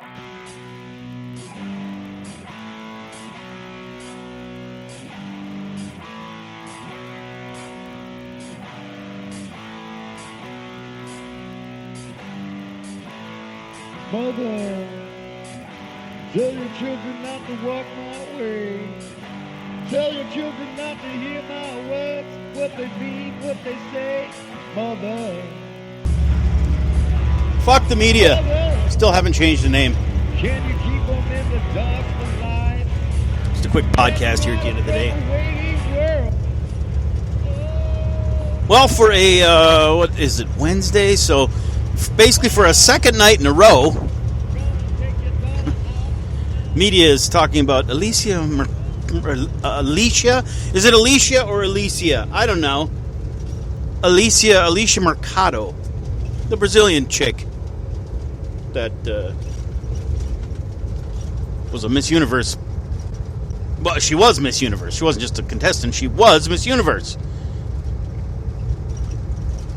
Mother, tell your children not to walk my way. Tell your children not to hear my words, what they mean, what they say. Mother. Fuck the media. Mother, Still haven't changed the name. can you keep them in the dark alive? Just a quick podcast here at the end of the day. Well, for a, what is it, Wednesday? So basically for a second night in a row, media is talking about Alicia. Is it Alicia or Alicia? I don't know. Alicia Mercado, the Brazilian chick that was a Miss Universe. Well, she was Miss Universe. She wasn't just a contestant. She was Miss Universe.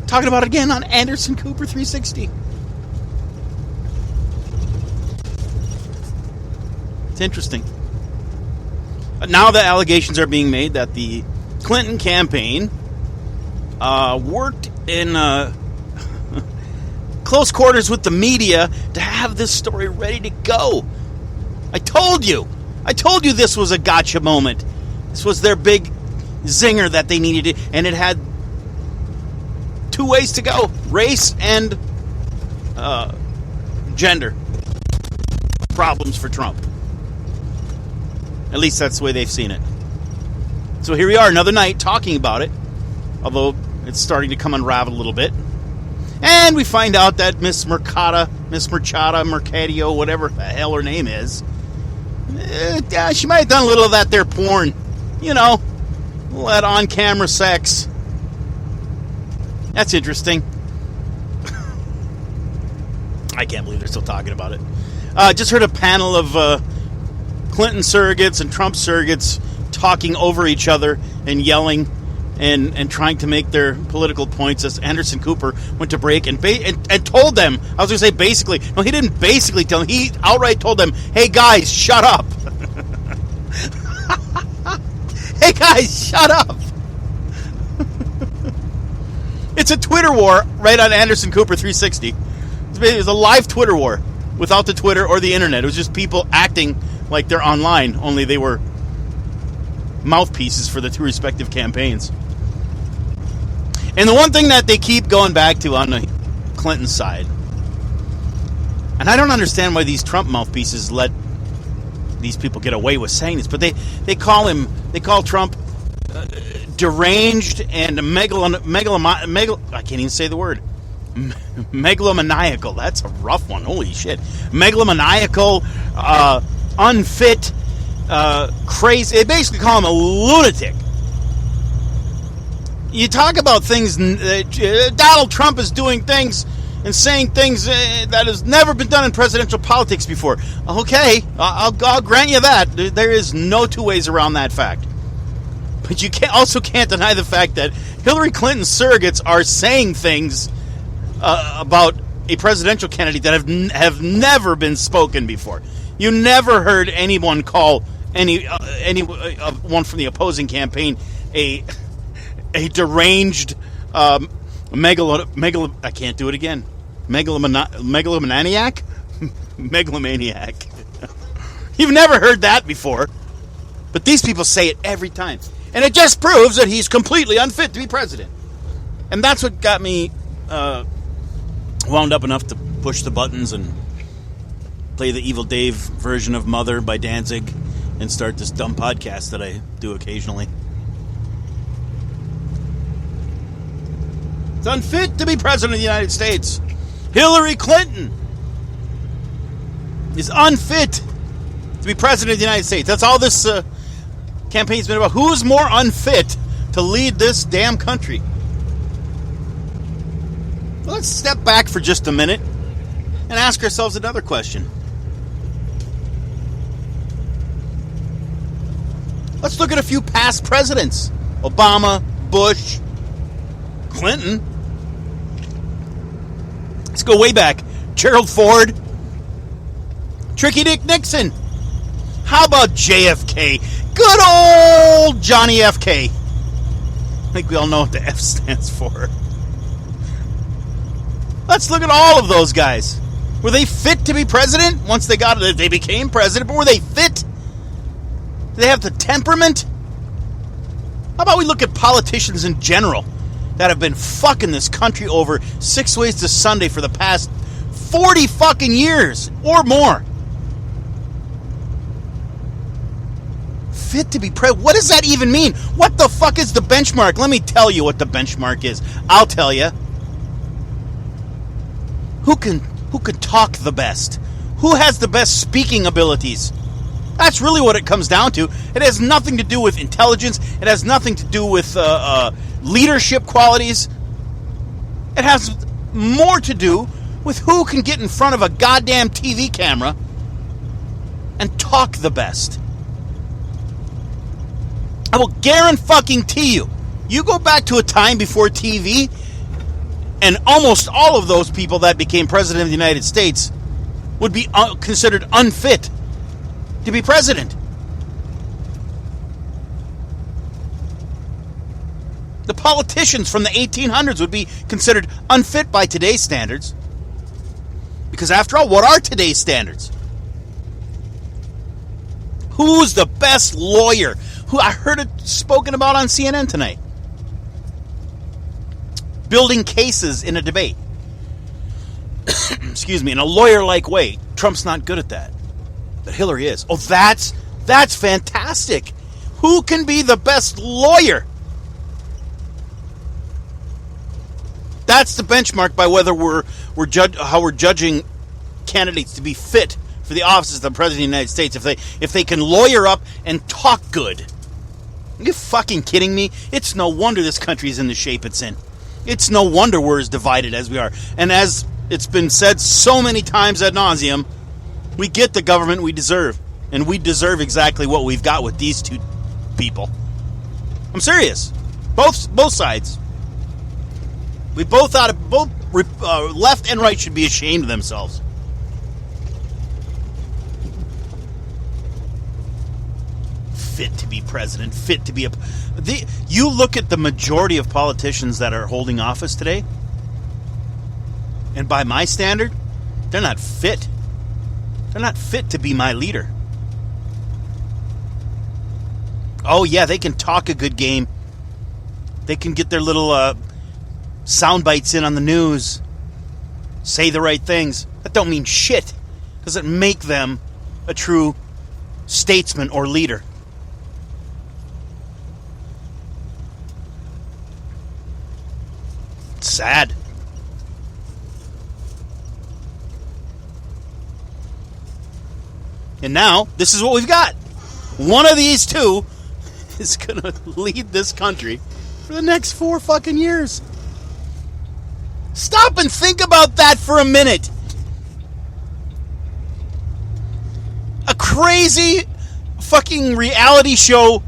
Talking about it again on Anderson Cooper 360. It's interesting. Now the allegations are being made that the Clinton campaign worked in close quarters with the media to have this story ready to go. I told you this was a gotcha moment. This was their big zinger that they needed, and it had two ways to go: race and gender problems for Trump. At least that's the way they've seen it. So here we are, another night talking about it, although it's starting to come unravel a little bit. And we find out that Miss Mercado, whatever the hell her name is, she might have done a little of that there porn. You know, a little of that on-camera sex. That's interesting. I can't believe they're still talking about it. Just heard a panel of Clinton surrogates and Trump surrogates talking over each other and yelling and trying to make their political points as Anderson Cooper went to break and told them, I was going to say basically, no, he didn't basically tell them, he outright told them, hey guys, shut up. Hey guys, shut up. It's a Twitter war right on Anderson Cooper 360. It was a live Twitter war without the Twitter or the internet. It was just people acting like they're online, only they were mouthpieces for the two respective campaigns. And the one thing that they keep going back to on the Clinton side, and I don't understand why these Trump mouthpieces let these people get away with saying this, but they call Trump deranged and I can't even say the word. Megalomaniacal. That's a rough one. Holy shit. Megalomaniacal, unfit, crazy. They basically call him a lunatic. You talk about things, Donald Trump is doing things and saying things that has never been done in presidential politics before. Okay, I'll grant you that. There is no two ways around that fact. But you also can't deny the fact that Hillary Clinton's surrogates are saying things about a presidential candidate that have never been spoken before. You never heard anyone call anyone from the opposing campaign a deranged I can't do it again. Megalomaniac? Megalomaniac. You've never heard that before. But these people say it every time. And it just proves that he's completely unfit to be president. And that's what got me wound up enough to push the buttons and play the Evil Dave version of Mother by Danzig and start this dumb podcast that I do occasionally. It's unfit to be president of the United States. Hillary Clinton is unfit to be president of the United States. That's all this campaign's been about. Who's more unfit to lead this damn country? Well, let's step back for just a minute and ask ourselves another question. Let's look at a few past presidents. Obama, Bush, Clinton. Let's go way back. Gerald Ford, Tricky Dick Nixon. How about JFK? Good old Johnny FK. I think we all know what the F stands for. Let's look at all of those guys. Were they fit to be president? Once they became president, but were they fit? Did they have the temperament? How about we look at politicians in general that have been fucking this country over 6 ways to Sunday for the past 40 fucking years or more? Fit to be president? What does that even mean? What the fuck is the benchmark? Let me tell you what the benchmark is. I'll tell you. Who can talk the best? Who has the best speaking abilities? That's really what it comes down to. It has nothing to do with intelligence. It has nothing to do with leadership qualities. It has more to do with who can get in front of a goddamn TV camera and talk the best. I will guarantee you, you go back to a time before TV, and almost all of those people that became president of the United States would be considered unfit to be president. The politicians from the 1800s would be considered unfit by today's standards. Because after all, what are today's standards? Who's the best lawyer? Who I heard it spoken about on CNN tonight. Building cases in a debate. Excuse me, in a lawyer-like way. Trump's not good at that. But Hillary is. Oh, that's fantastic. Who can be the best lawyer? That's the benchmark by whether how we're judging candidates to be fit for the office of the President of the United States. If they can lawyer up and talk good. Are you fucking kidding me? It's no wonder this country is in the shape it's in. It's no wonder we're as divided as we are. And as it's been said so many times ad nauseum, we get the government we deserve. And we deserve exactly what we've got with these two people. I'm serious. Both sides. We both left and right should be ashamed of themselves. Fit to be president, fit to be you look at the majority of politicians that are holding office today, and by my standard, they're not fit. They're not fit to be my leader. Oh yeah, they can talk a good game. They can get their little sound bites in on the news, say the right things. That don't mean shit. Doesn't make them a true statesman or leader. It's sad. And now, this is what we've got. One of these two is going to lead this country for the next 4 fucking years. Stop and think about that for a minute. A crazy fucking reality show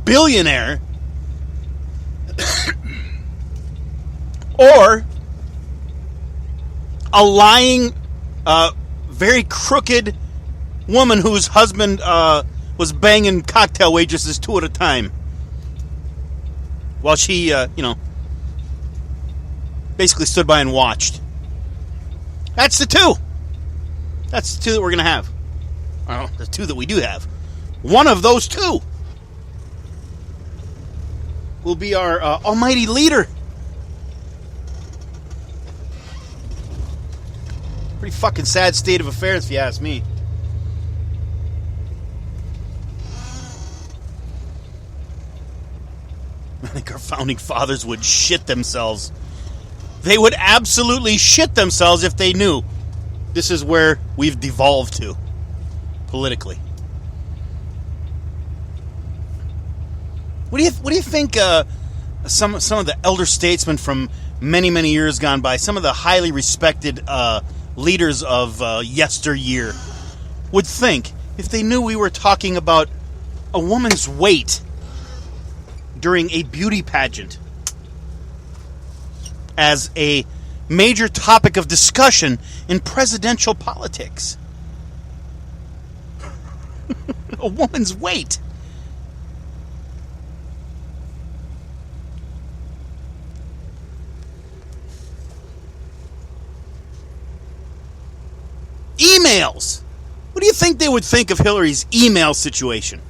billionaire or a lying, very crooked woman whose husband was banging cocktail waitresses 2 at a time while she, basically stood by and watched. That's the two. That's the two that we're going to have. Well, the two that we do have. One of those two will be our almighty leader. Pretty fucking sad state of affairs, if you ask me. I think our founding fathers would shit themselves. They would absolutely shit themselves if they knew this is where we've devolved to politically. What do you think? Some of the elder statesmen from many years gone by, some of the highly respected leaders of yesteryear, would think if they knew we were talking about a woman's weight during a beauty pageant as a major topic of discussion in presidential politics. A woman's weight. Emails. What do you think they would think of Hillary's email situation?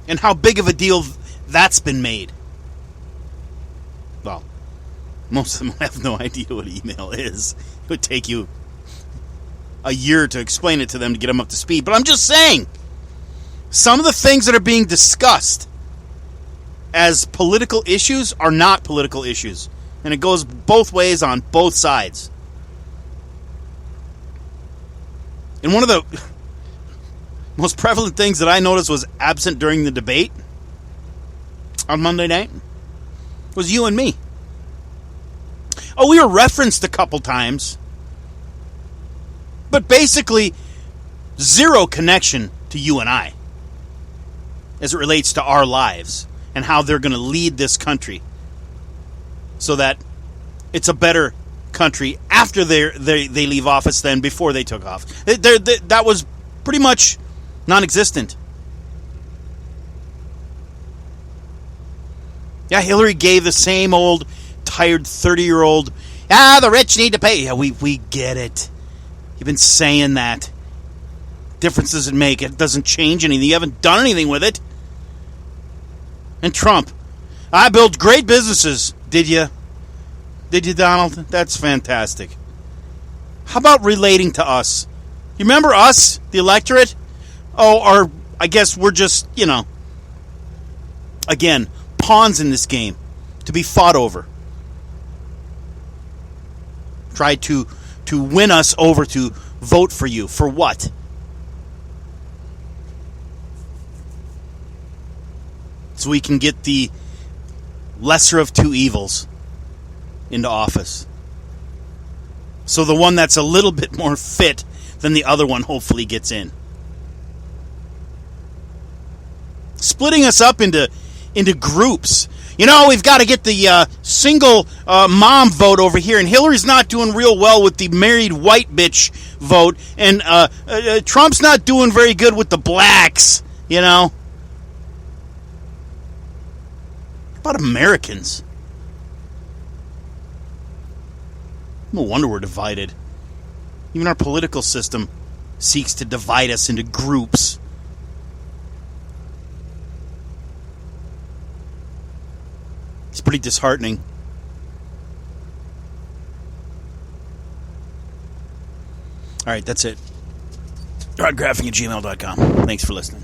And how big of a deal that's been made. Well, most of them have no idea what email is. It would take you a year to explain it to them to get them up to speed. But I'm just saying, some of the things that are being discussed as political issues are not political issues. And it goes both ways on both sides. And one of the most prevalent things that I noticed was absent during the debate on Monday night was you and me. Oh, we were referenced a couple times, but basically zero connection to you and I as it relates to our lives and how they're going to lead this country so that it's a better country after they leave office than before they took off. That was pretty much non-existent. Yeah, Hillary gave the same old tired 30-year-old, the rich need to pay. Yeah, we get it. You've been saying that. Difference doesn't make it. Doesn't change anything. You haven't done anything with it. And Trump, I built great businesses. Did you? Did you, Donald? That's fantastic. How about relating to us? You remember us, the electorate? Oh, or I guess we're just, again, pawns in this game to be fought over. Try to win us over to vote for you. For what? So we can get the lesser of two evils into office. So the one that's a little bit more fit than the other one hopefully gets in. Splitting us up into groups. We've got to get the single mom vote over here, and Hillary's not doing real well with the married white bitch vote, and Trump's not doing very good with the blacks, What about Americans? No wonder we're divided. Even our political system seeks to divide us into groups. It's pretty disheartening. All right, that's it. Rodgraphing@gmail.com. Thanks for listening.